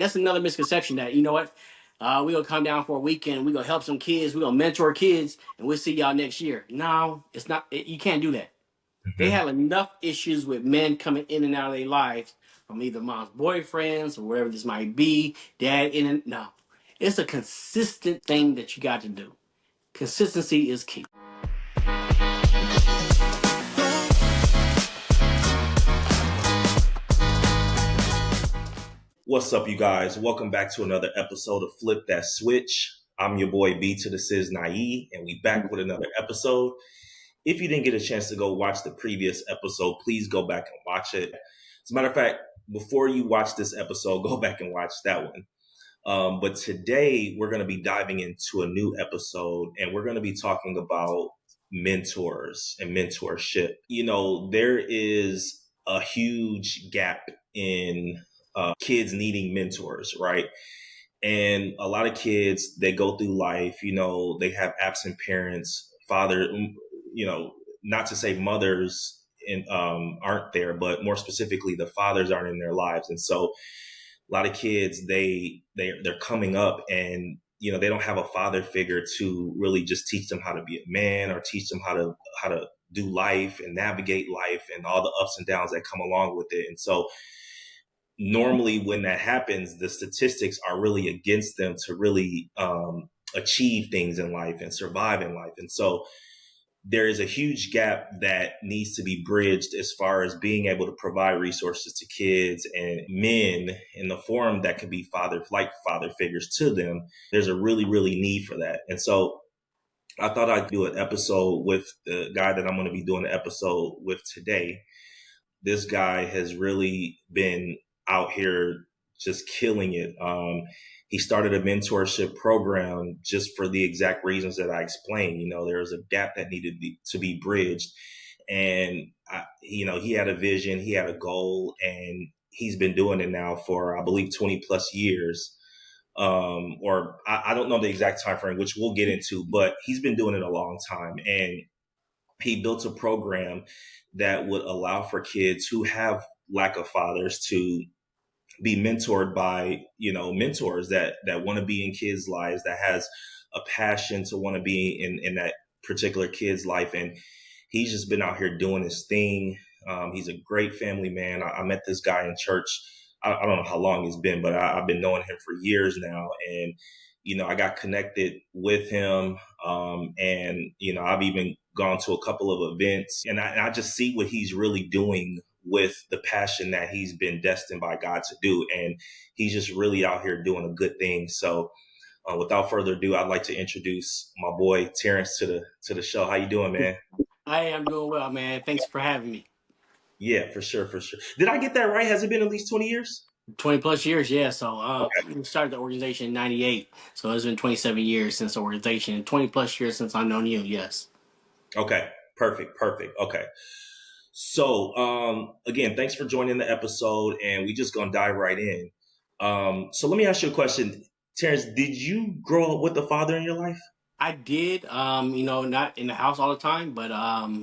That's another misconception that, you know what, we're going to come down for a weekend. We're going to help some kids. We're going to mentor kids and we'll see y'all next year. No, it's not. You can't do that. They Hmm. have enough issues with men coming in and out of their lives from either mom's boyfriends or wherever this might be, dad in and no. It's a consistent thing that you got to do. Consistency is key. What's up, you guys? Welcome back to another episode of Flip That Switch. I'm your boy B to the Sis Naive, and we back with another episode. If you didn't get a chance to go watch the previous episode, please go back and watch it. As a matter of fact, before you watch this episode, go back and watch that one. But today we're going to be diving into a new episode, and we're going to be talking about mentors and mentorship. You know, there is a huge gap in kids needing mentors, right? And a lot of kids, they go through life, they have absent parents, father, not to say mothers aren't there, but more specifically, the fathers aren't in their lives. And so a lot of kids, they're coming up and, they don't have a father figure to really just teach them how to be a man or teach them how to do life and navigate life and all the ups and downs that come along with it. And so normally when that happens, the statistics are really against them to really achieve things in life and survive in life. And so there is a huge gap that needs to be bridged as far as being able to provide resources to kids and men in the form that could be father figures to them. There's a really, really need for that. And so I thought I'd do an episode with the guy that I'm going to be doing the episode with today. This guy has really been out here just killing it. He started a mentorship program just for the exact reasons that I explained. There was a gap that needed to be bridged. And, he had a vision, he had a goal, and he's been doing it now for, I believe, 20 plus years. Or I don't know the exact time frame, which we'll get into, but he's been doing it a long time. And he built a program that would allow for kids who have lack of fathers to be mentored by, mentors that want to be in kids' lives, that has a passion to want to be in that particular kid's life. And he's just been out here doing his thing. He's a great family man. I met this guy in church. I don't know how long it's been, but I've been knowing him for years now. And, I got connected with him. And, I've even gone to a couple of events, and I just see what he's really doing with the passion that he's been destined by God to do. And he's just really out here doing a good thing. So without further ado, I'd like to introduce my boy Terrence to the show. How you doing, man? I am doing well, man. Thanks for having me. Yeah, for sure, for sure. Did I get that right? Has it been at least 20 years? 20 plus years, yeah. So Okay. we started the organization in 98. So it's been 27 years since the organization and 20 plus years since I've known you, yes. Okay. Perfect. Perfect. Okay. So again, thanks for joining the episode, and we just gonna dive right in. So let me ask you a question. Terrence, did you grow up with a father in your life? I did, not in the house all the time, but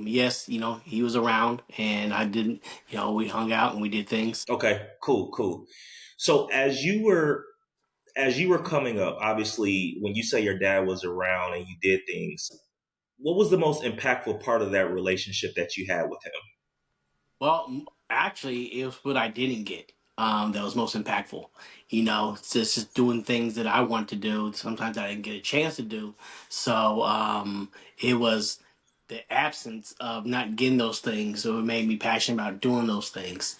yes, he was around and I didn't, we hung out and we did things. Okay, cool, cool. So as you were coming up, obviously, when you say your dad was around and you did things, what was the most impactful part of that relationship that you had with him? Well, actually, it was what I didn't get that was most impactful. It's just doing things that I want to do. Sometimes I didn't get a chance to do. So it was the absence of not getting those things. So it made me passionate about doing those things.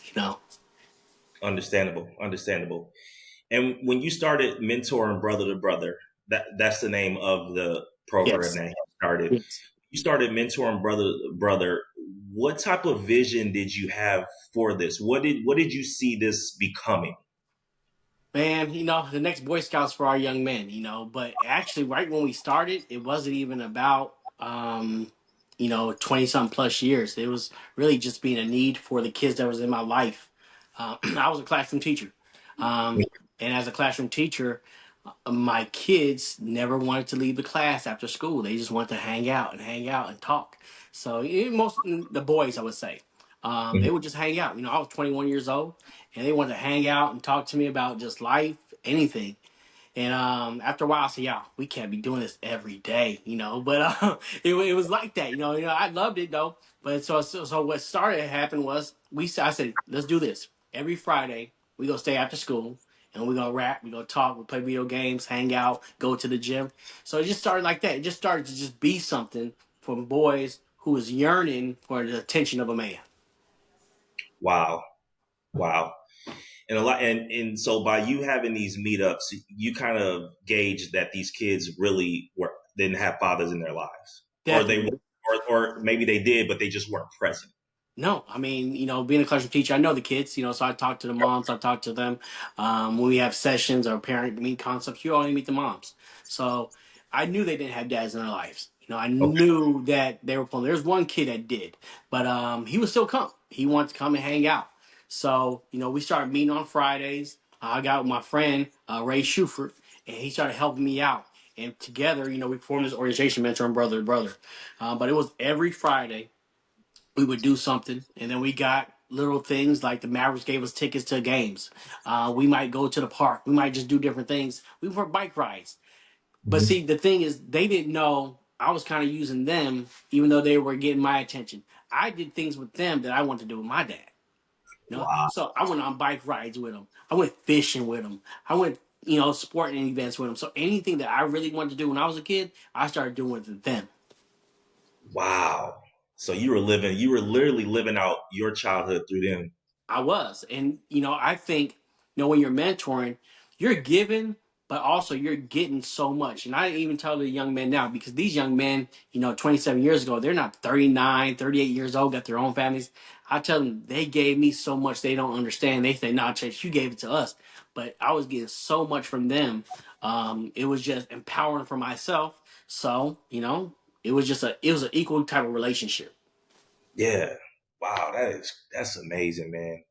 Understandable, understandable. And when you started mentoring brother to brother, that's the name of the program Yes. that you started. Yes. You started mentoring brother to brother. What type of vision did you have for this? What did you see this becoming? Man, the next Boy Scouts for our young men. But actually, right when we started, it wasn't even about, 20 something plus years. It was really just being a need for the kids that was in my life. I was a classroom teacher. Um, and as a classroom teacher, my kids never wanted to leave the class after school. They just wanted to hang out and talk. So most the boys, I would say, they would just hang out. I was 21 years old, and they wanted to hang out and talk to me about just life anything. And after a while, I said, "Yeah, we can't be doing this every day, you know." But it was like that, you know. I loved it though. But so what started to happen was I said, "Let's do this every Friday. We gonna stay after school and we gonna rap, we gonna talk, we play video games, hang out, go to the gym." So it just started like that. It just started to just be something for boys who was yearning for the attention of a man. Wow. Wow. And a lot, and so by you having these meetups, you kind of gauge that these kids really didn't have fathers in their lives, or Definitely. or maybe they did, but they just weren't present. No, I mean, being a classroom teacher, I know the kids, so I talk to the moms, I talk to them. When we have sessions or parent meet concepts, you only meet the moms. So I knew they didn't have dads in their lives. I Okay. knew that they were pulling. There's one kid that did, but he would still come. He wanted to come and hang out. So, we started meeting on Fridays. I got with my friend, Ray Schufert, and he started helping me out. And together, we formed this organization, Mentor and Brother to Brother. But it was every Friday we would do something, and then we got little things like the Mavericks gave us tickets to games. We might go to the park. We might just do different things. We were bike rides. But Mhm. see, the thing is, they didn't know I was kind of using them, even though they were getting my attention. I did things with them that I wanted to do with my dad. Wow. So I went on bike rides with him. I went fishing with him. I went, sporting events with him. So anything that I really wanted to do when I was a kid, I started doing with them. Wow. So you were literally living out your childhood through them. I was. And, I think, when you're mentoring, you're giving, but also you're getting so much. And I even tell the young men now, because these young men, 27 years ago, they're not 39, 38 years old, got their own families. I tell them they gave me so much they don't understand. They say, nah, Chase, you gave it to us. But I was getting so much from them. It was just empowering for myself. So, it was an equal type of relationship. Yeah. Wow. That's amazing, man.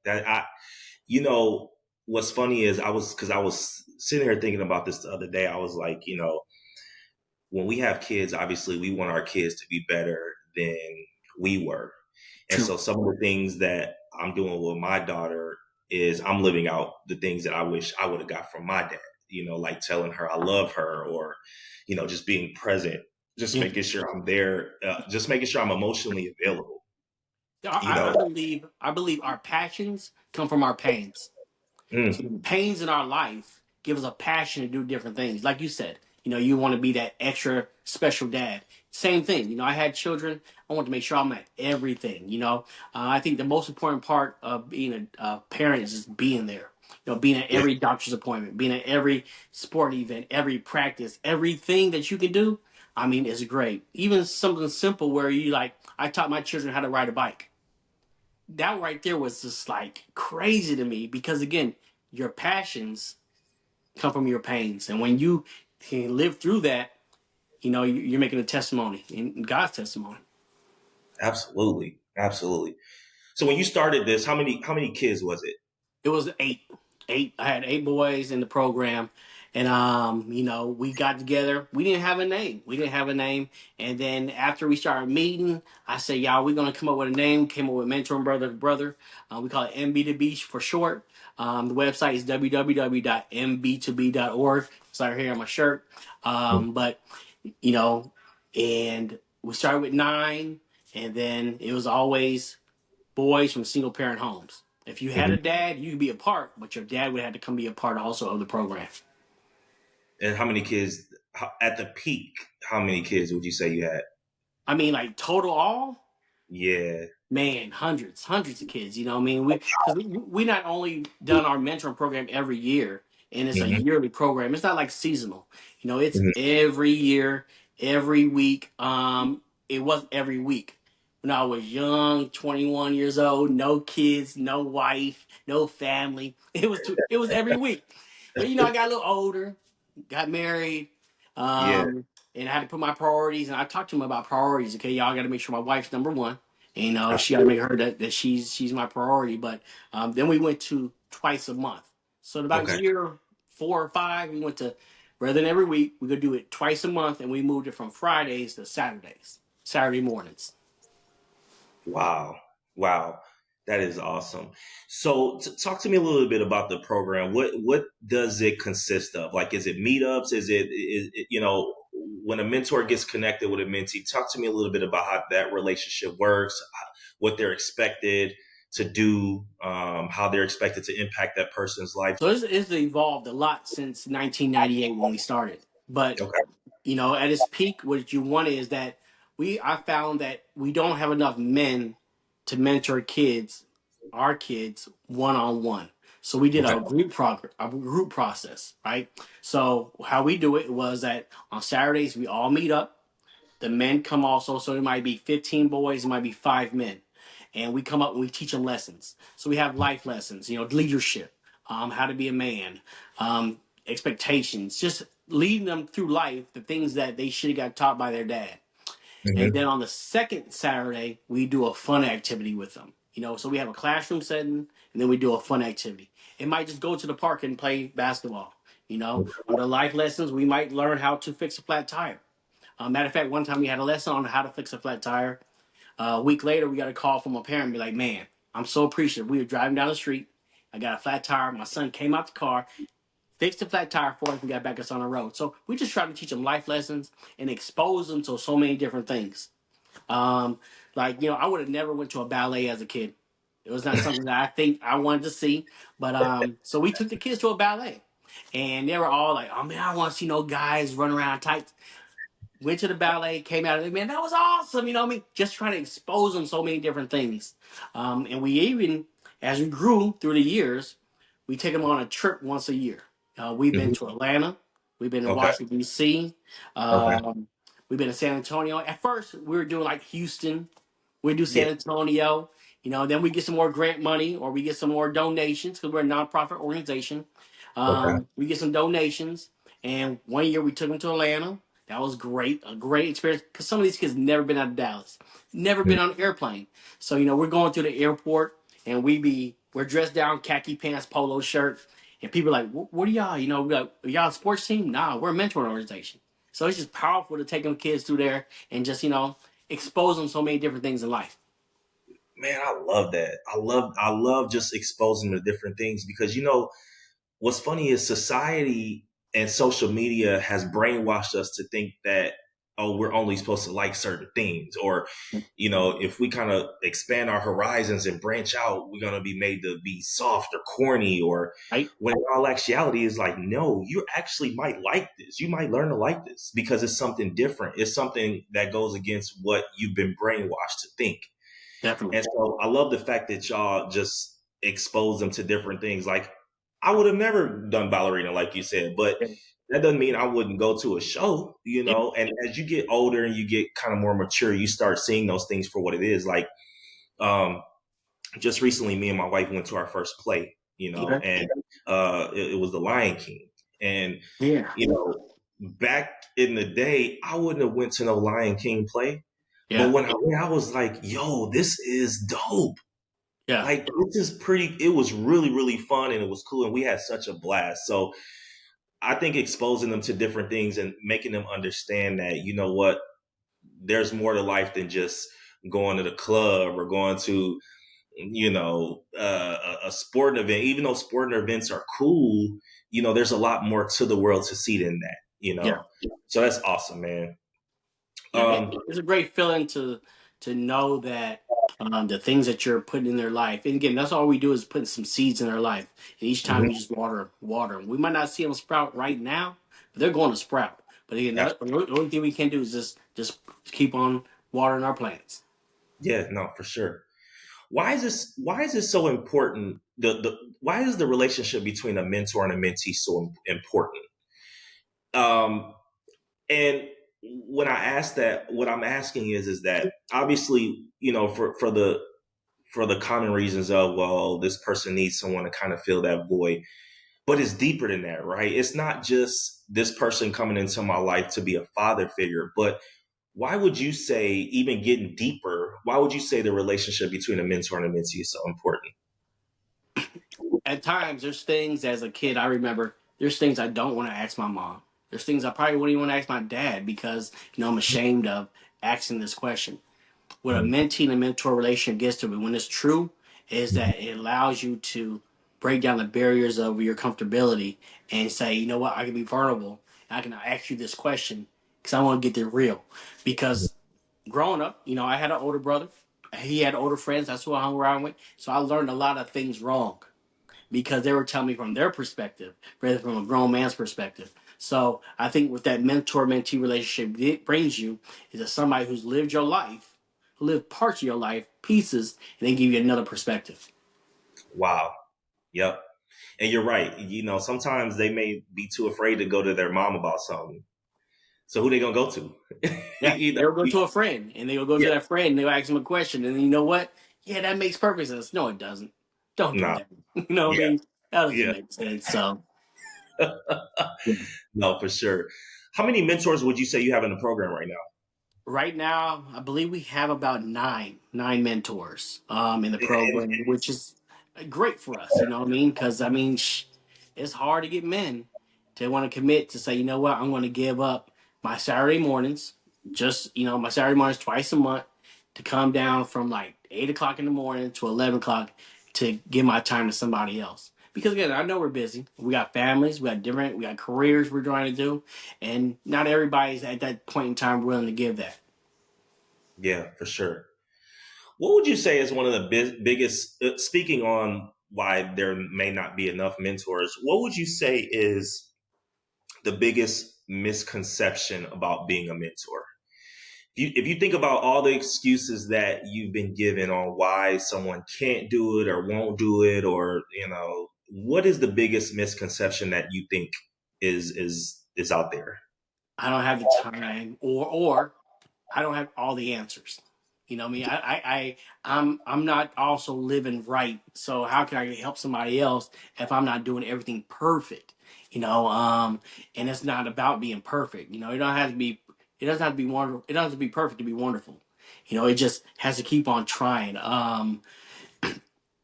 You know, what's funny is because I was sitting here thinking about this the other day. I was like, when we have kids, obviously we want our kids to be better than we were. And True. so some of the things that I'm doing with my daughter is I'm living out the things that I wish I would have got from my dad, like telling her I love her, or, just being present, just Yeah. making sure I'm there, just making sure I'm emotionally available, you I know? believe our passions come from our pains. So Mm, the pains in our life give us a passion to do different things. Like you said, you want to be that extra special dad. Same thing. I had children. I want to make sure I'm at everything. I think the most important part of being a parent is just being there. Being at yeah, every doctor's appointment, being at every sport event, every practice, everything that you can do. I mean, it's great. Even something simple where I taught my children how to ride a bike. That right there was just like crazy to me because again, your passions come from your pains, and when you can live through that, you're making a testimony in God's testimony. absolutely. Absolutely. So when you started this, how many kids was it? It was eight. Eight. I had eight boys in the program. And we got together. We didn't have a name. We didn't have a name. And then after we started meeting, I said, y'all, we're gonna come up with a name. Came up with Mentor and Brother to Brother. We call it MB2B for short. The website is www.mb2b.org. It's right here on my shirt. But you know, and we started with nine, and then it was always boys from single parent homes. If you had Mhm. a dad, you could be a part, but your dad would have to come be a part also of the program. And how many kids at the peak? How many kids would you say you had? I mean, like total all, Yeah. man, hundreds of kids. I mean, we not only done our mentoring program every year, and it's a Hmm. yearly program. It's not like seasonal. It's Hmm. every year, every week. It was every week. When I was young, 21 years old, no kids, no wife, no family. It was every week. But I got a little older, got married, Yeah. um, and I had to put my priorities. And I talked to him about priorities. Okay, y'all got to make sure my wife's number one. And, she got to make her that she's my priority. But then we went to twice a month. So about Okay. year 4 or 5, we went to rather than every week, we could do it twice a month, and we moved it from Fridays to Saturdays, Saturday mornings. Wow. Wow. That is awesome. So, talk to me a little bit about the program. What does it consist of? Like, is it meetups? Is it when a mentor gets connected with a mentee? Talk to me a little bit about how that relationship works, what they're expected to do, how they're expected to impact that person's life. So it's evolved a lot since 1998 when we started. But Okay. at its peak, what you want is that I found that we don't have enough men to mentor our kids one on one. So we did Okay. a group process, right? So how we do it was that on Saturdays we all meet up. The men come also, so it might be 15 boys, it might be 5 men, and we come up and we teach them lessons. So we have life lessons, leadership, how to be a man, expectations, just leading them through life, the things that they should have got taught by their dad. And Hmm. then on the second Saturday, we do a fun activity with them. So we have a classroom setting, and then we do a fun activity. It might just go to the park and play basketball. On the life lessons, we might learn how to fix a flat tire. Matter of fact, one time we had a lesson on how to fix a flat tire. A week later, we got a call from a parent and be like, man, I'm so appreciative. We were driving down the street. I got a flat tire. My son came out the car, fixed the flat tire for us, and got back us on the road. So we just try to teach them life lessons and expose them to so many different things. Um, I would have never went to a ballet as a kid. It was not something that I think I wanted to see. But so we took the kids to a ballet. And they were all like, oh man, I want to see no guys run around tight. Went to the ballet, came out of it, man, that was awesome. You know what I mean? Just trying to expose them so many different things. And we even, as we grew through the years, we take them on a trip once a year. We've been Hmm. to Atlanta, we've been to Okay. Washington, D.C., Okay. um, we've been to San Antonio. At first, we were doing like Houston, we do Yeah. San Antonio, then we get some more grant money or we get some more donations because we're a nonprofit organization. Okay. We get some donations. And one year we took them to Atlanta. That was great, a great experience because some of these kids never been out of Dallas, never been on an airplane. So we're going through the airport and we're dressed down, khaki pants, polo shirt, and people are like, "What are y'all? We're like, are y'all a sports team? Nah, we're a mentoring organization." So it's just powerful to take them kids through there and just expose them so many different things in life. Man, I love that. I love just exposing them to different things because what's funny is society and social media has brainwashed us to think that, oh, we're only supposed to like certain things, or if we kind of expand our horizons and branch out, we're going to be made to be soft or corny, or Right? when in all actuality is like, no, you actually might like this, you might learn to like this because it's something different, it's something that goes against what you've been brainwashed to think. Definitely. And so I love the fact that y'all just expose them to different things. Like, I would have never done ballerina, like you said, but Yeah. that doesn't mean I wouldn't go to a show, Yeah. And as you get older and you get kind of more mature, you start seeing those things for what it is. Like, um, just recently, me and my wife went to our first play, Okay. and it was The Lion King. And, Yeah. back in the day, I wouldn't have went to no Lion King play. But Yeah. when I went, I was like, yo, this is dope. Yeah. Like, this is pretty, it was really, really fun and it was cool and we had such a blast. So I think exposing them to different things and making them understand that, you know what, there's more to life than just going to the club or going to, a sporting event. Even though sporting events are cool, there's a lot more to the world to see than that, Yeah. So that's awesome, man. Yeah, Um, it's a great feeling to know that the things that you're putting in their life, and again, that's all we do is put some seeds in their life. And each time mhm, we just water 'em. We might not see them sprout right now, but they're going to sprout. But again, the only thing we can do is just keep on watering our plants. yeah, no, for sure. Why is this so important? Why is the relationship between a mentor and a mentee so important? Um, and when I ask that, what I'm asking is that obviously, for the common reasons of, well, this person needs someone to kind of fill that void, but it's deeper than that, right? It's not just this person coming into my life to be a father figure, but why would you say, even getting deeper, why would you say the relationship between a mentor and a mentee is so important? At times, there's things as a kid I remember. There's things I don't want to ask my mom. There's things I probably wouldn't even want to ask my dad because I'm ashamed of asking this question. What a mentee and a mentor relationship gets to me when it's true, is that it allows you to break down the barriers of your comfortability and say, you know what, I can be vulnerable. I can ask you this question because I want to get this real. Because growing up, I had an older brother. He had older friends. That's who I hung around with. So I learned a lot of things wrong because they were telling me from their perspective rather than from a grown man's perspective. So I think what that mentor-mentee relationship brings you is that somebody who's lived your life, who lived parts of your life, pieces, and they give you another perspective. Wow. Yep. And you're right. Sometimes they may be too afraid to go to their mom about something. So who they gonna go to? Yeah, you know, they'll go to a friend and they'll go to yeah, that friend and they'll ask them a question. And then you know what? Yeah, that makes perfect sense. No, it doesn't. Don't do no, that. You know what I yeah, mean? That doesn't yeah, make sense. So, yeah. no, for sure. How many mentors would you say you have in the program right now? Right now, I believe we have about nine mentors in the And, program, which is great for us. You know what I mean? Because I mean, it's hard to get men to want to commit to say, you know what, I'm going to give up my Saturday mornings, just my Saturday mornings twice a month, to come down from like 8 o'clock in the morning to 11 o'clock to give my time to somebody else. Because again, I know we're busy. We got families, we got careers we're trying to do, and not everybody's at that point in time willing to give that. yeah, for sure. What would you say is one of the biggest, speaking on why there may not be enough mentors, what would you say is the biggest misconception about being a mentor? If you think about all the excuses that you've been given on why someone can't do it or won't do it, or what is the biggest misconception that you think is out there? I don't have the time, or I don't have all the answers. You know what I mean? I'm not also living right. So how can I help somebody else if I'm not doing everything perfect? And it's not about being perfect. It don't have to be. It doesn't have to be wonderful. It doesn't have to be perfect to be wonderful. It just has to keep on trying.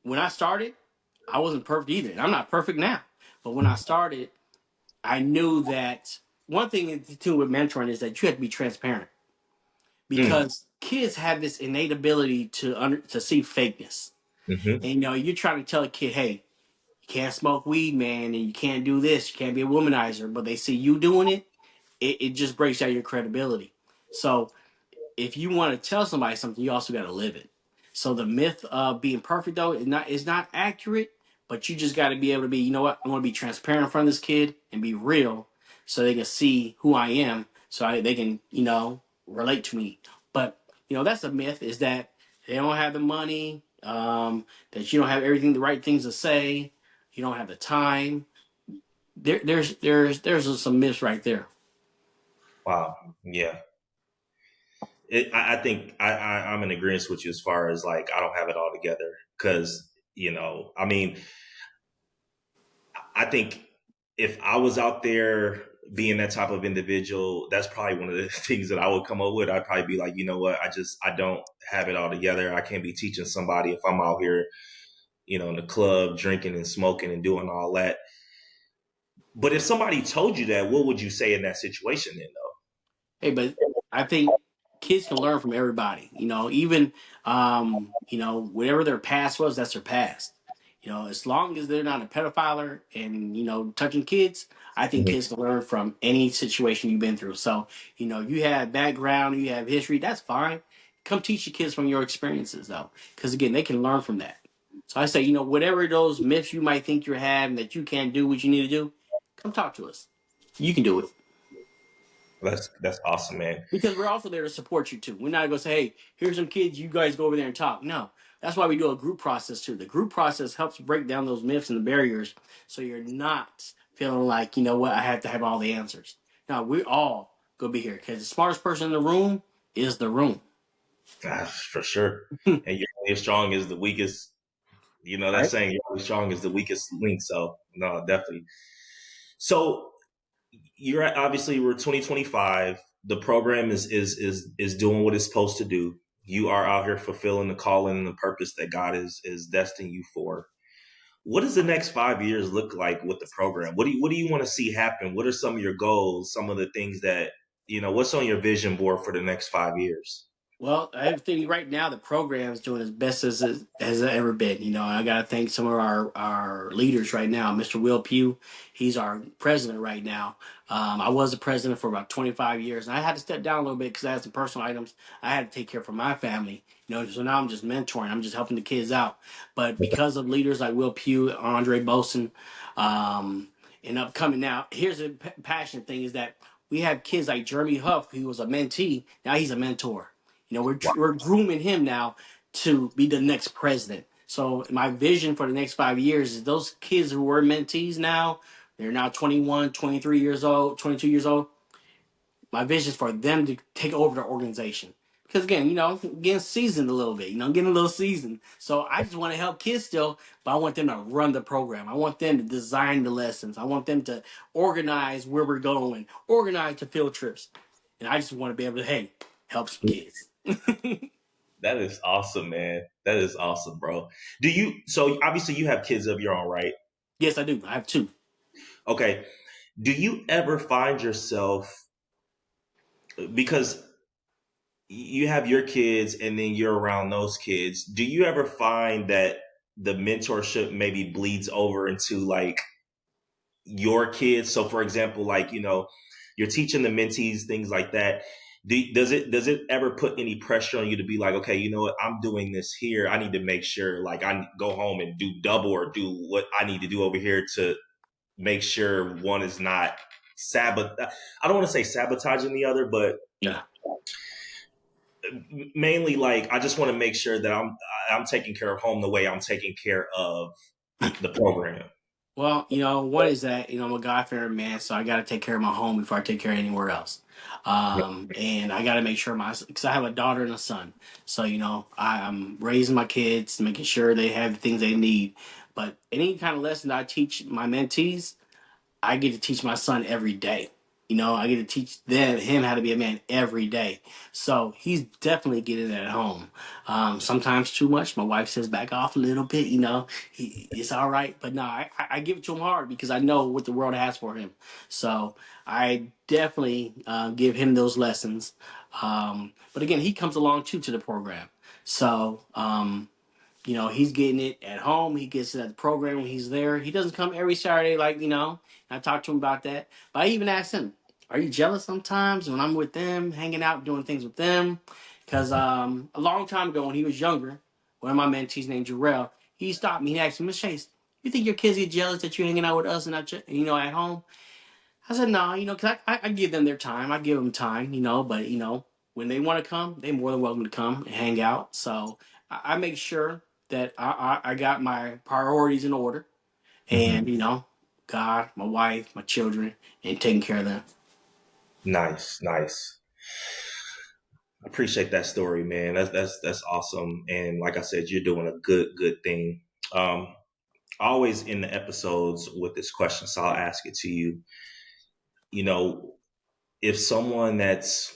When I started, I wasn't perfect either, and I'm not perfect now. But when I started, I knew that one thing too with mentoring is that you have to be transparent Mm, because kids have this innate ability to see fakeness. hmm. And you're trying to tell a kid, hey, you can't smoke weed, man, and you can't do this, you can't be a womanizer, but they see you doing it, it just breaks down your credibility. So if you want to tell somebody something, you also got to live it. So the myth of being perfect though is not accurate, but you just got to be able to be, you know what, I want to be transparent in front of this kid and be real, so they can see who I am, so they can relate to me. But that's a myth is that they don't have the money, that you don't have everything the right things to say, you don't have the time. There's some myths right there. Wow. Yeah. I think I'm in agreement with you as far as like I don't have it all together because I mean I think if I was out there being that type of individual, that's probably one of the things that I would come up with. I'd probably be like, you know what, I don't have it all together. I can't be teaching somebody if I'm out here, in the club drinking and smoking and doing all that. But if somebody told you that, what would you say in that situation then Hey, but I think kids can learn from everybody. Even whatever their past was, that's their past. As long as they're not a pedophile and touching kids, I think though? kids can learn from any situation you've been through. So you have background, you have history, that's fine. Come teach your kids from your experiences though, because again, they can learn from that. So I say, whatever those myths you might think you're having that you can't do what you need to do, come talk to us. You can do it. That's awesome, man. Because we're also there to support you too. We're not going to say, hey, here's some kids, you guys go over there and talk. No, that's why we do a group process too. The group process helps break down those myths and the barriers so you're not feeling like, you know what, I have to have all the answers. Now, we're all going to be here because the smartest person in the room is the room. For sure. And you're only as strong as the weakest. That Right? saying, you're only strong as the weakest link. So no, definitely. So obviously we're 2025. The program is doing what it's supposed to do. You are out here fulfilling the calling and the purpose that God is destined you for. What does the next 5 years look like with the program? What do you want to see happen? What are some of your goals? Some of the things that what's on your vision board for the next 5 years? Well, I think right now the program is doing as best as it ever been. I got to thank some of our leaders right now. Mr. Will Pugh, he's our president right now. I was the president for about 25 years, and I had to step down a little bit because I had some personal items I had to take care of for my family. So now I'm just mentoring. I'm just helping the kids out. But because of leaders like Will Pugh, Andre Boson, um, and upcoming now, here's the passionate thing is that we have kids like Jeremy Huff, who was a mentee. Now he's a mentor. We're grooming him now to be the next president. So my vision for the next 5 years is those kids who were mentees now, they're now 21, 23 years old, 22 years old. My vision is for them to take over the organization. Because again, getting seasoned a little bit, getting a little seasoned. So I just want to help kids still, but I want them to run the program. I want them to design the lessons. I want them to organize where we're going, organize the field trips. And I just want to be able to, hey, help some kids. That is awesome, man. That is awesome, bro. So obviously you have kids of your own, right? Yes, I do. I have two. Okay. Do you ever find yourself, because you have your kids and then you're around those kids, do you ever find that the mentorship maybe bleeds over into like your kids? So for example, like, you're teaching the mentees things like that. Does it ever put any pressure on you to be like, okay, you know what, I'm doing this here, I need to make sure like I go home and do double or do what I need to do over here to make sure one is not I don't want to say sabotaging the other, but Yeah. mainly like I just want to make sure that I'm taking care of home the way I'm taking care of the program. Well, one is that, I'm a God fearing man, so I got to take care of my home before I take care of anywhere else. And I got to make sure because I have a daughter and a son. So, I'm raising my kids, making sure they have the things they need. But any kind of lesson that I teach my mentees, I get to teach my son every day. I get to teach him how to be a man every day. So he's definitely getting it at home. Sometimes too much. My wife says back off a little bit. It's all right. But no, I give it to him hard because I know what the world has for him. So I definitely give him those lessons. But again, he comes along too to the program. So he's getting it at home. He gets it at the program when he's there. He doesn't come every Saturday, I talked to him about that. But I even asked him, "Are you jealous sometimes when I'm with them, hanging out, doing things with them?" Because a long time ago, when he was younger, one of my mentees named Jarrell, he stopped me. He asked me, "Miss Chase, you think your kids get jealous that you're hanging out with us and not, at home?" I said, "No, because I give them their time. I give them time, but when they want to come, they're more than welcome to come and hang out. So I make sure that I got my priorities in order, Hmm. and God, my wife, my children, and taking care of them." Nice, nice. I appreciate that story, man. That's awesome. And like I said, you're doing a good thing. Um, Always in the episodes with this question, so I'll ask it to you. You know, if someone that's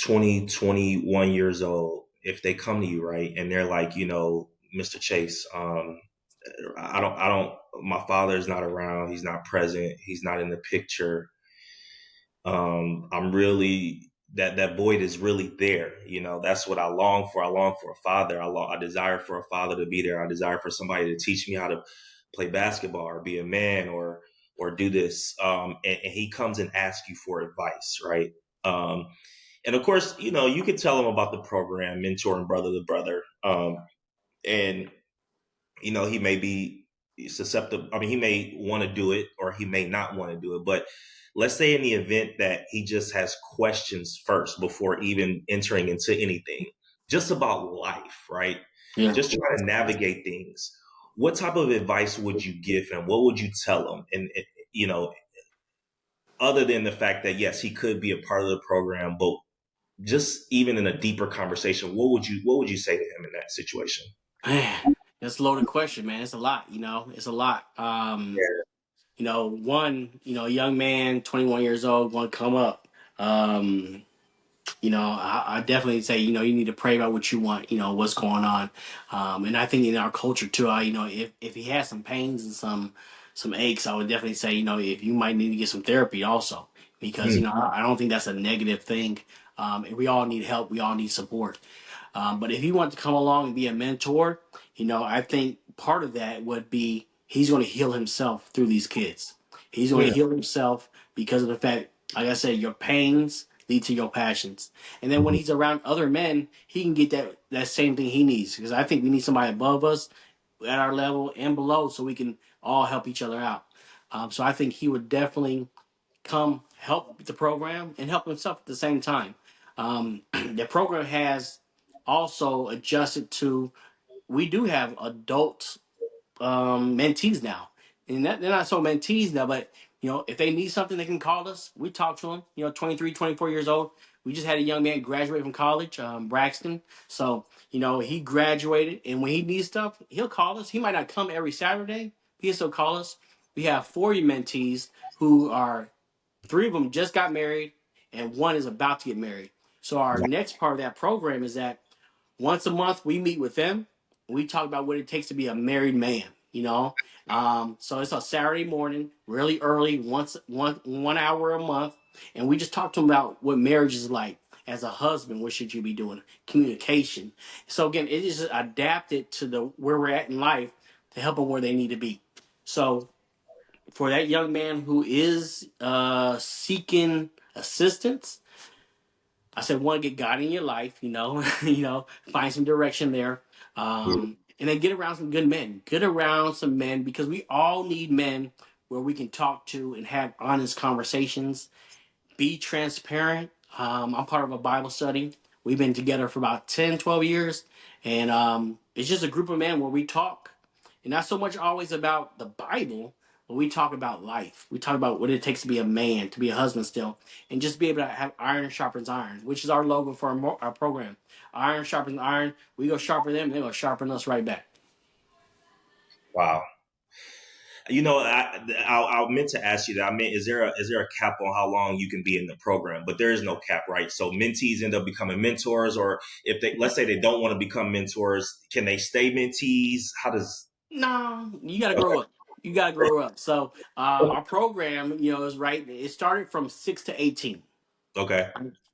20, 21 years old, if they come to you, right, and they're like, Mr. Chase, my father is not around, he's not present, he's not in the picture. I'm really that void is really there. That's what I long for. I long for a father. I desire for a father to be there. I desire for somebody to teach me how to play basketball or be a man or do this. And he comes and asks you for advice, right? And of course, you can tell him about the program, mentoring brother to brother. And he may be susceptible. I mean, he may want to do it or he may not want to do it. But let's say in the event that he just has questions first before even entering into anything, just about life, right? Yeah. Just trying to navigate things. What type of advice would you give him? What would you tell him? And, you know, other than the fact that, yes, he could be a part of the program, but just even in a deeper conversation, what would you say to him in that situation? Man, that's a loaded question, man. It's a lot. It's a lot. A young man, 21 years old, want to come up. Um, I definitely say, you need to pray about what you want, what's going on. And I think in our culture too, if he has some pains and some aches, I would definitely say, if you might need to get some therapy also, because, Mm, I don't think that's a negative thing. and we all need help. We all need support. But if he wants to come along and be a mentor, I think part of that would be he's going to heal himself through these kids. He's going to Mm, heal himself because of the fact, like I said, your pains lead to your passions. And then when mhm. he's around other men, he can get that same thing he needs. Because I think we need somebody above us, at our level and below, so we can all help each other out. So I think he would definitely come help the program and help himself at the same time. The program has also adjusted to, we do have adult mentees now, and they're not so mentees now, but if they need something, they can call us. We talk to them. 23, 24 years old. We just had a young man graduate from college, Braxton. So he graduated, and when he needs stuff, he'll call us. He might not come every Saturday, but he'll still call us. We have 40 mentees who are, three of them just got married, and one is about to get married. So our next part of that program is that once a month we meet with them. We talk about what it takes to be a married man. So it's a Saturday morning, really early, once 1 hour a month, and we just talk to them about what marriage is like. As a husband, what should you be doing? Communication. So again, it is adapted to the where we're at in life to help them where they need to be. So for that young man who is seeking assistance, I said, one, get God in your life, find some direction there. And then get around some good men. Get around some men, because we all need men where we can talk to and have honest conversations, be transparent. I'm part of a Bible study. We've been together for about 10, 12 years. And it's just a group of men where we talk. And not so much always about the Bible, but we talk about life. We talk about what it takes to be a man, to be a husband still, and just be able to have iron sharpens iron, which is our logo for our program. Iron sharpens iron. We go sharpen them, they're going to sharpen us right back. Wow. I meant to ask you that. I mean, is there a cap on how long you can be in the program? But there is no cap, right? So mentees end up becoming mentors, or if they, let's say, they don't want to become mentors, can they stay mentees? How does? No, you got to grow up. You got to grow up. So our program, is right. It started from 6 to 18. Okay,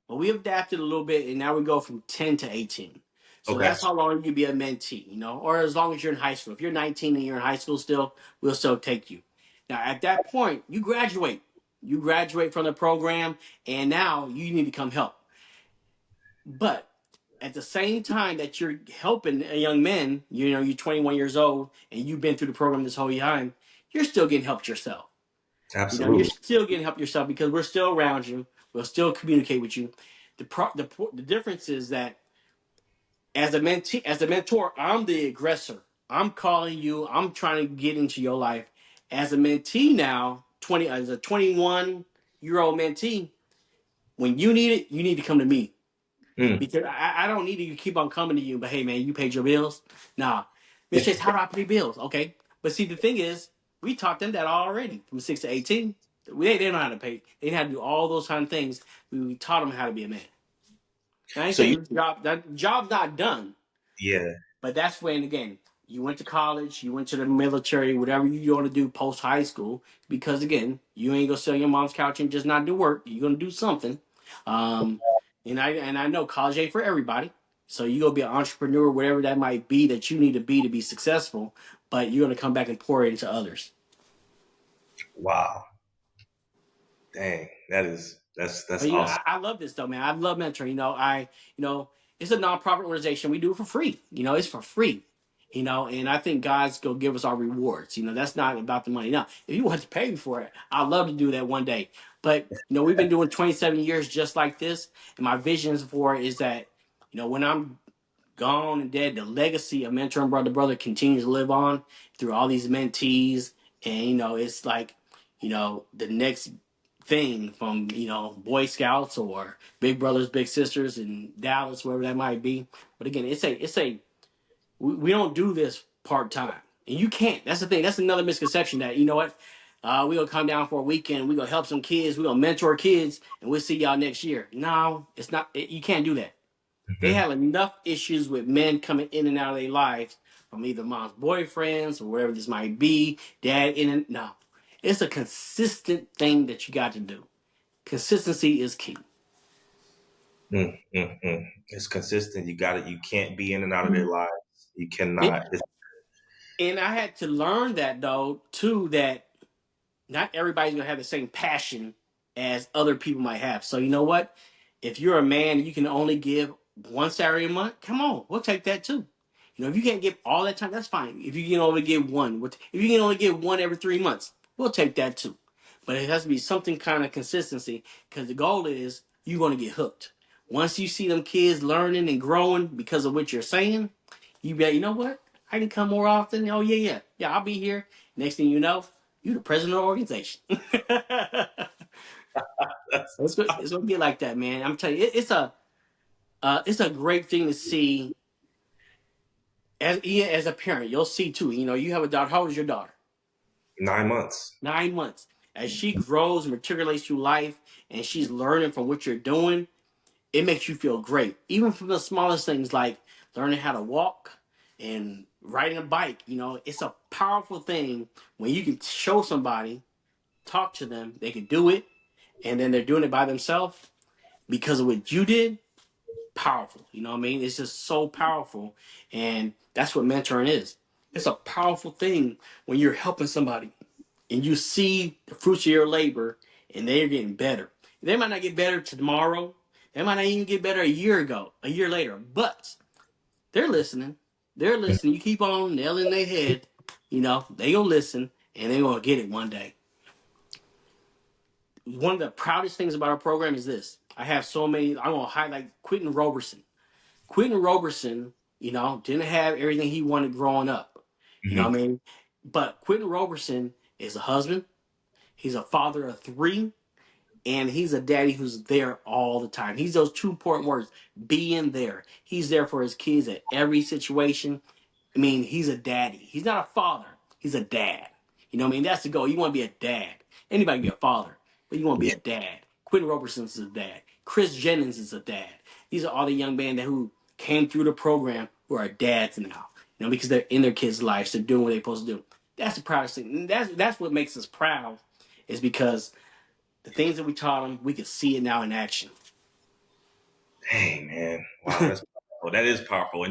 But we adapted a little bit, and now we go from 10 to 18. So okay, that's how long you can be a mentee, or as long as you're in high school. If you're 19 and you're in high school still, we'll still take you. Now, at that point, you graduate. You graduate from the program, and now you need to come help. But at the same time that you're helping a young man, you're 21 years old, and you've been through the program this whole time, you're still getting helped yourself. You're absolutely. still getting help yourself because we're still around you. We'll still communicate with you. The difference is that as a mentee, as a mentor, I'm the aggressor. I'm calling you. I'm trying to get into your life. As a mentee now, as a 21-year-old mentee, when you need it, you need to come to me, Mm. because I don't need to keep on coming to you. But hey, man, you paid your bills. Nah, Miss Chase, how do I pay bills? Okay, but see, the thing is, we taught them that already from 6 to 18. They know how to pay. They know how to do all those kind of things. We taught them how to be a man. And I ain't So you, saying that job's not done. yeah, But that's when, again, you went to college, you went to the military, whatever you want to do post high school, because again, you ain't gonna sit on your mom's couch and just not do work. You're gonna do something. Um, and I know college ain't for everybody. So you gonna be an entrepreneur, whatever that might be that you need to be successful. But you're gonna come back and pour it into others. wow, dang, that's But awesome. I love this though, man. I love mentoring. It's a nonprofit organization. We do it for free. It's for free. And I think God's gonna give us our rewards. That's not about the money. Now, if you want to pay me for it, I'd love to do that one day. But we've been doing 27 years just like this, and my visions for it is that, when I'm gone and dead, the legacy of mentoring brother brother continues to live on through all these mentees. And it's like, the next thing from Boy Scouts or Big Brothers Big Sisters in Dallas, wherever that might be. But again, we don't do this part time, and you can't. That's the thing. That's another misconception, that what, we gonna come down for a weekend, we gonna help some kids, we gonna mentor kids, and we'll see y'all next year. No, it's not. You can't do that. They Hmm. have enough issues with men coming in and out of their lives from either mom's boyfriends or wherever this might be, dad in and no. It's a consistent thing that you got to do. Consistency is key. It's consistent. You got it. You can't be in and out of their lives. You cannot. And I had to learn that though too, that not everybody's gonna have the same passion as other people might have. So you know what? If you're a man, you can only give one Saturday a month. Come on, we'll take that too. You know, if you can't give all that time, that's fine. If you can only give one, if you can only give one every 3 months, we'll take that too. But it has to be something kind of consistency because the goal is you're gonna get hooked. Once you see them kids learning and growing because of what you're saying, you be like, you know what? I can come more often. Oh yeah. I'll be here. Next thing you know, you the president of the organization. It's gonna be like that, man. I'm telling you, it's a great thing to see as a parent. You'll see too. You know, you have a daughter. How old is your daughter? 9 months. 9 months. As she grows and matriculates through life, and she's learning from what you're doing, it makes you feel great. Even from the smallest things like learning how to walk and riding a bike. You know, it's a powerful thing when you can show somebody, talk to them, they can do it, and then they're doing it by themselves because of what you did. Powerful. You know what I mean? It's just so powerful. And that's what mentoring is. It's a powerful thing when you're helping somebody and you see the fruits of your labor and they're getting better. They might not get better tomorrow. They might not even get better a year later, but they're listening. They're listening. You keep on nailing their head, you know, they gonna listen and they're gonna get it one day. One of the proudest things about our program is this. I have so many, I'm gonna highlight Quentin Roberson. Quentin Roberson, you know, didn't have everything he wanted growing up. You know Hmm. what I mean? But Quentin Roberson is a husband. He's a father of three, and he's a daddy who's there all the time. He's those two important words: being there. He's there for his kids at every situation. I mean, he's a daddy. He's not a father. He's a dad. You know what I mean? That's the goal. You want to be a dad. Anybody can be a father, but you want to be Yeah. a dad. Quentin Roberson's a dad. Chris Jennings is a dad. These are all the young men that who came through the program who are dads now. You know, because they're in their kids' lives. They're doing what they're supposed to do. That's the proudest thing. And that's what makes us proud, is because the things that we taught them, we can see it now in action. Dang, man. Wow, that's powerful. That is powerful.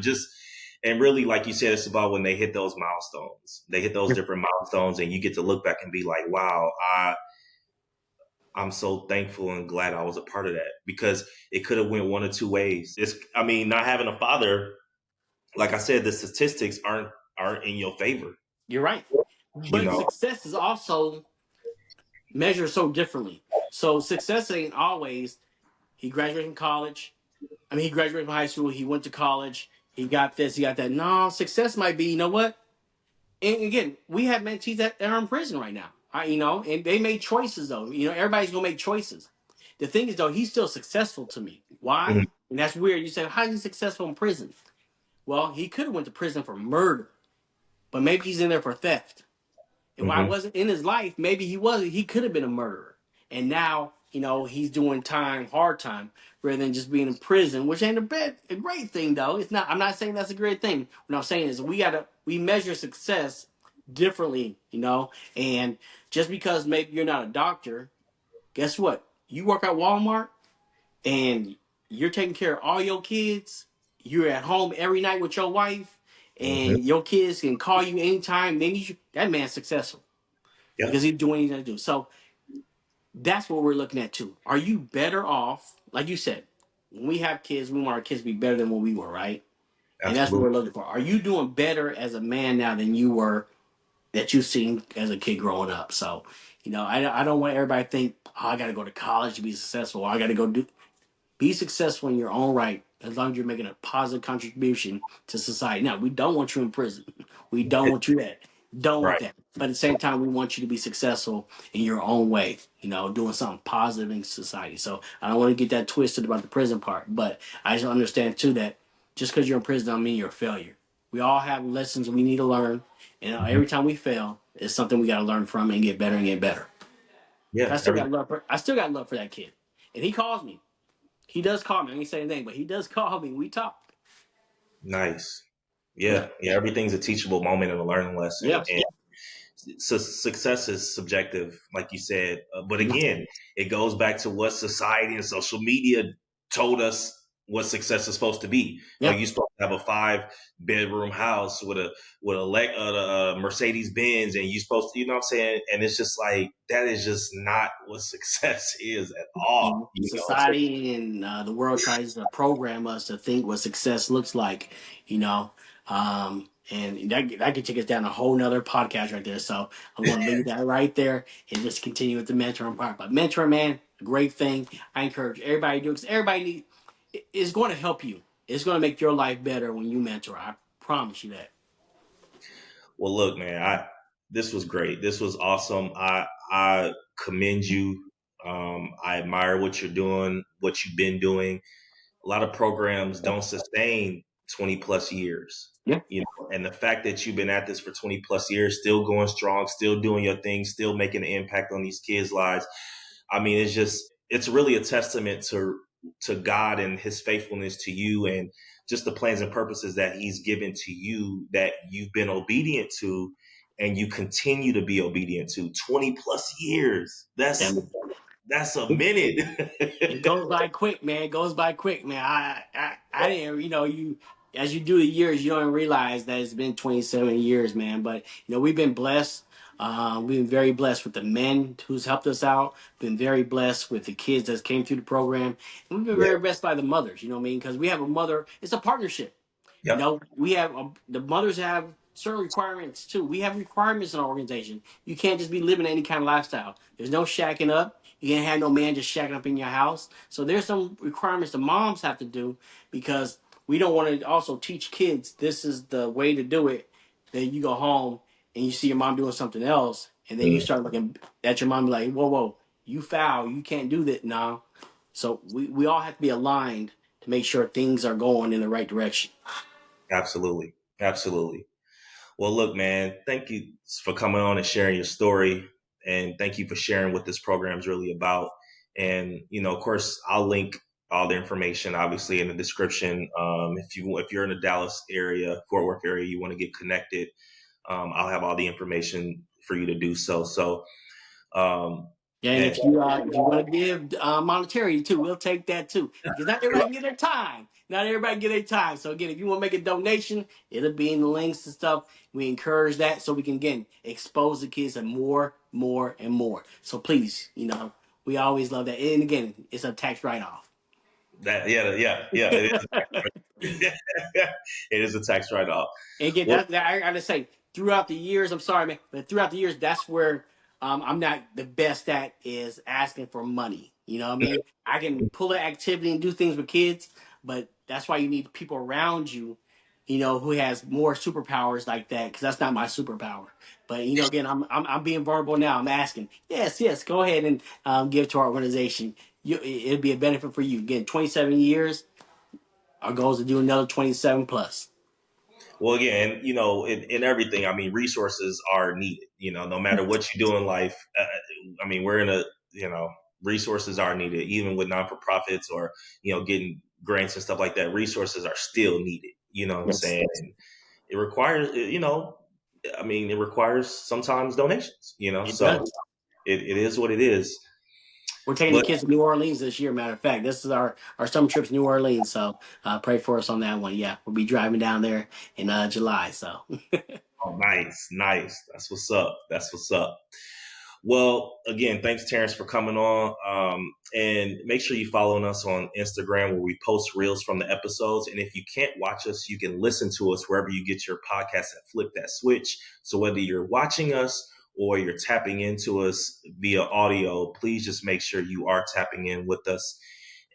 And really, like you said, it's about when they hit those milestones. They hit those different milestones, and you get to look back and be like, wow, I'm so thankful and glad I was a part of that, because it could have went one or two ways. I mean, not having a father, like I said, the statistics aren't in your favor. You're right. You But know. success is also measured so differently. So success ain't always he graduated from college. I mean, he graduated from high school. He went to college. He got this. He got that. No, success might be. You know what? And again, we have mentees that are in prison right now. You know, and they made choices though. You know, everybody's gonna make choices. The thing is though, he's still successful to me. Why? Mhm, And that's weird. You say, how is he successful in prison? Well, he could have went to prison for murder, but maybe he's in there for theft. If I mhm. wasn't in his life, maybe he wasn't. He could have been a murderer, and now you know he's doing time, hard time, rather than just being in prison, which ain't a great thing though. It's not. I'm not saying that's a great thing. What I'm saying is we measure success differently, you know. And just because maybe you're not a doctor, guess what? You work at Walmart and you're taking care of all your kids. You're at home every night with your wife, Mhm. and your kids can call you anytime. Then that man's successful Yep. because he's doing what he's going to do. So that's what we're looking at too. Are you better off? Like you said, when we have kids, we want our kids to be better than what we were, right? And that's what Absolutely. we're looking for. Are you doing better as a man now than you were that you seen as a kid growing up? So, you know, I don't want everybody to think, oh, I got to go to college to be successful. Or I got to go be successful in your own right as long as you're making a positive contribution to society. Now, we don't want you in prison. We don't want you that. Don't want Right. that. But at the same time, we want you to be successful in your own way, you know, doing something positive in society. So I don't want to get that twisted about the prison part, but I just understand too that just because you're in prison don't mean you're a failure. We all have lessons we need to learn, and Mhm. every time we fail, it's something we got to learn from and get better and get better. I Yeah. still got love for I still got love for that kid, and he calls me. He does call me. I ain't say anything, but he does call me. We talk. Nice. Yeah. Yeah. Yeah. Everything's a teachable moment and a learning lesson. Yeah. And success is subjective, like you said. But again, it goes back to what society and social media. told us what success is supposed to be. You know, Yep. you're supposed to have a 5 bedroom house with a Mercedes Benz, and you're supposed to, you know what I'm saying? And it's just like that is just not what success is at all. You know, so Society and the world tries to program us to think what success looks like, you know. And that could take us down a whole nother podcast right there. So I'm going to leave that right there and just continue with the mentoring part. But mentoring, man, a great thing. I encourage everybody to do it because everybody is going to help you. It's going to make your life better when you mentor. I promise you that. well, look, man, this was great. This was awesome. I commend you. I admire what you're doing, what you've been doing. A lot of programs don't sustain 20 plus years, Yeah. you know, and the fact that you've been at this for 20 plus years, still going strong, still doing your thing, still making an impact on these kids' lives. I mean, it's really a testament to God and his faithfulness to you, and just the plans and purposes that he's given to you that you've been obedient to, and you continue to be obedient to 20 plus years. That's a It minute. goes by quick, man. It goes by quick, man. I didn't, you as you do the years, you don't realize that it's been 27 years, man. But we've been blessed. We've been very blessed with the men who's helped us out. Been very blessed with the kids that came through the program, and we've been Yeah. very blessed by the mothers. You know what I mean? Because we have a mother. It's a partnership. Yep. We have the mothers have certain requirements too. We have requirements in our organization. You can't just be living any kind of lifestyle. There's no shacking up. You can't have no man just shacking up in your house. So there's some requirements the moms have to do because we don't want to also teach kids this is the way to do it. Then you go home and you see your mom doing something else, and then you Mm, start looking at your mom like, whoa, whoa, you foul, you can't do that now. So we all have to be aligned to make sure things are going in the right direction. absolutely. Absolutely. Well, look, man, thank you for coming on and sharing your story. And thank you for sharing what this program is really about. And, you know, of course, I'll link all the information, obviously, in the description. If you're in the Dallas area, Fort Worth area, you want to get connected, I'll have all the information for you to do so. So, um, Yeah, and and if you want to give monetary too, we'll take that too. Because not everybody can get their time. Not everybody can get their time. So again, if you want to make a donation, it'll be in the links and stuff. We encourage that so we can again expose the kids to more, more, and more. So please, we always love that. And again, it's a tax write off. yeah, it is. It is a tax write off. And again, Well, I gotta say, throughout the years, I'm sorry, man, but throughout the years, that's where I'm not the best at is asking for money. You know what I mean? I can pull an activity and do things with kids, but that's why you need people around you, who has more superpowers like that, because that's not my superpower. But again, I'm being vulnerable now. I'm asking, yes, go ahead and give to our organization. It'd be a benefit for you. Again, 27 years. Our goal is to do another 27 plus. Well, again, you know, in everything, I mean, resources are needed. You know, no matter what you do in life, I mean, resources are needed, even with non for profits or getting grants and stuff like that. Resources are still needed. You know what I'm Yes. saying? And it requires, I mean, it requires sometimes donations. It So does. it is what it is. We're taking the But kids to New Orleans this year. Matter of fact, this is our summer trip to New Orleans. So pray for us on that one. Yeah, we'll be driving down there in July. So oh, nice, nice. That's what's up. That's what's up. Well, again, thanks, Terrence, for coming on. And make sure you following us on Instagram where we post reels from the episodes. And if you can't watch us, you can listen to us wherever you get your podcast at Flip That Switch. So whether you're watching us or you're tapping into us via audio, please just make sure you are tapping in with us.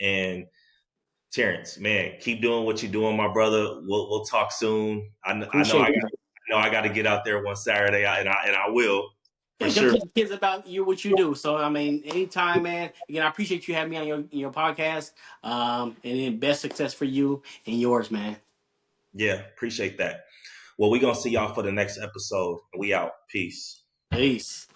And Terrence, man, keep doing what you're doing, my brother. We'll talk soon. appreciate it. I got to get out there one Saturday, and I will for Yeah, come sure. teach the kids about what you do. So I mean, anytime, man. Again, I appreciate you having me on your podcast. And then best success for you and yours, man. Yeah, appreciate that. Well, we're gonna see y'all for the next episode. We out. Peace. Peace.